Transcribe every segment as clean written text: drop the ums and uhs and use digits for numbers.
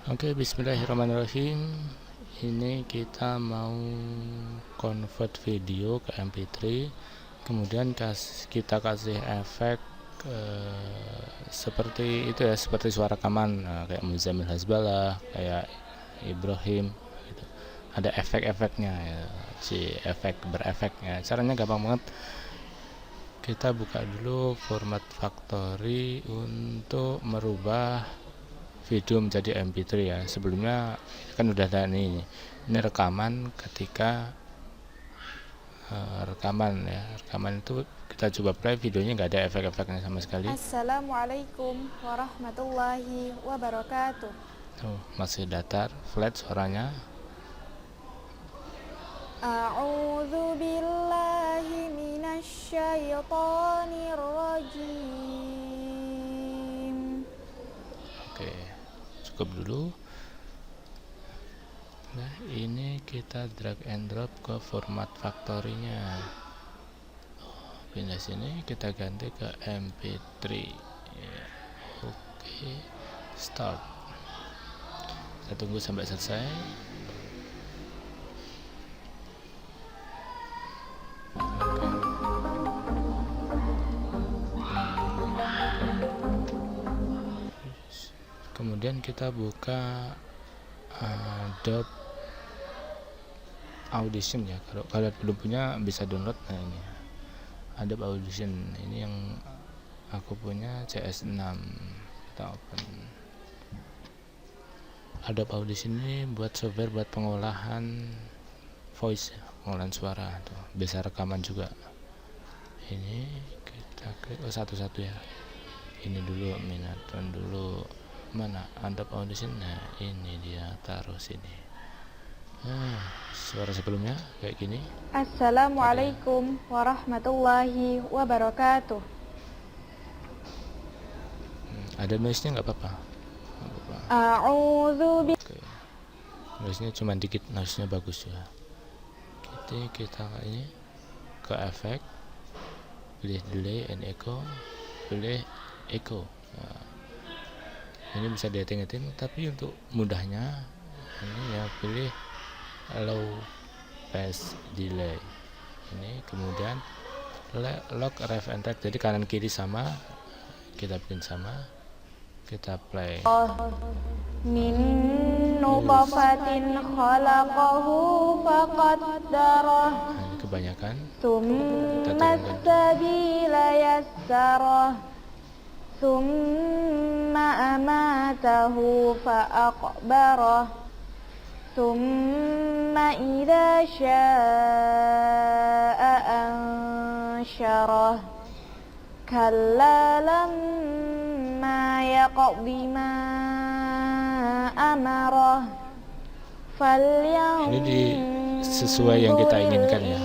Oke, bismillahirrahmanirrahim. Ini kita mau convert video ke MP3, kemudian kita kasih efek seperti itu ya, seperti suara rekaman, kayak Muzamil Hasbalah, kayak Ibrahim gitu. Ada efek-efeknya ya, si efek berefeknya. Caranya gampang banget. Kita buka dulu format factory untuk merubah video menjadi MP3 ya. Sebelumnya kan udah ada nih, ini rekaman ketika rekaman ya. Rekaman itu kita coba play, videonya nggak ada efek-efeknya sama sekali. Assalamualaikum warahmatullahi wabarakatuh. Tuh, masih datar, flat suaranya. A'udzu billahi minasyaitonir rajim. Oke, cukup dulu. Nah, ini kita drag and drop ke format factory-nya. Pindah sini, kita ganti ke MP3 ya. Oke, start. Kita tunggu sampai selesai. Kemudian kita buka Adobe Audition ya. Kalau kalian belum punya bisa download. Nah, ini Adobe Audition, ini yang aku punya CS6. Kita open. Adobe Audition ini buat software buat pengolahan voice, pengolahan suara tuh. Bisa rekaman juga. Ini kita klik satu-satu ya. Ini dulu, Minatron dulu. Mana Adobe Audition? Nah, ini dia, taruh sini. Suara sebelumnya kayak gini. Assalamualaikum warahmatullahi wabarakatuh. Ada noise-nya nggak apa-apa. A'udzu Oke. Noise-nya cuma dikit, noise-nya bagus ya. Kita ini ke efek, pilih delay and echo, pilih echo. Nah, ini bisa dihitung, tapi untuk mudahnya ini ya pilih low pass delay. Ini kemudian lock ref and track, jadi kanan kiri sama, kita bikin sama, kita play. min nutfatin khalaqahu faqaddarah. Nah, ini kebanyakan. Tsumma sabila yassarah. Tsumma amatahu fa'aqbarah. Tsumma idza syaa'a ansyarah. Kalla lamma yaqdi ma amarah. Ini sesuai yang kita inginkan ya.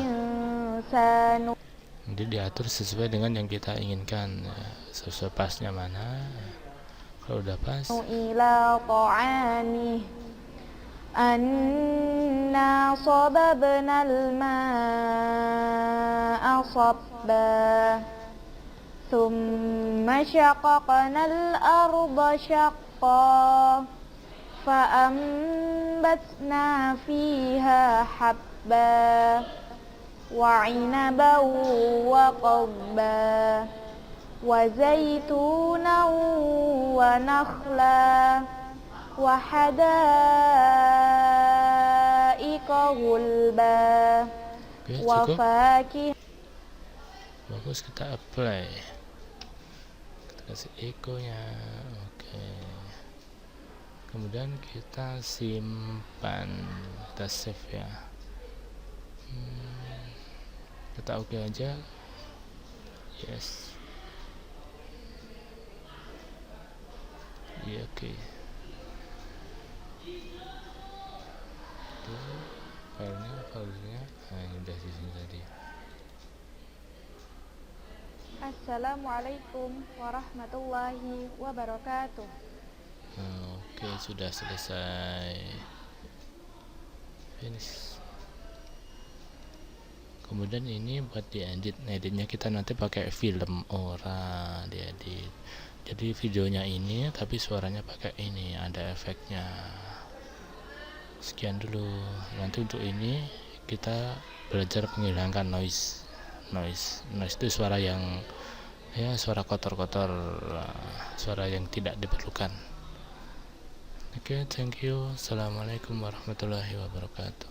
Jadi diatur sesuai dengan yang kita inginkan ya. Sesuai pasnya mana. Kalau udah pas, ila ta'amih anna sababna al-ma'a sabba thumma syaqaqna al-arda syaqqa fa'ambatna fiha habba wa 'inaban wa qadba wa zaitunan wa nakhla wa hadaiqa gulba wa cukup. fakih. Bagus, kita apply. Kita kasih echo-nya. Oke. Kemudian kita simpan, kita save ya. Kita oke aja. Yes. Iya, oke. Itu filenya. Nah, ini udah di sini tadi. Assalamualaikum warahmatullahi wabarakatuh. Oke, sudah selesai. Finish. Kemudian ini buat diedit. Nah, editnya kita nanti pakai film diedit. Jadi videonya ini tapi suaranya pakai ini, ada efeknya. Sekian dulu. Nanti untuk ini kita belajar menghilangkan noise itu suara yang ya suara kotor-kotor, suara yang tidak diperlukan. Oke, thank you. Assalamualaikum warahmatullahi wabarakatuh.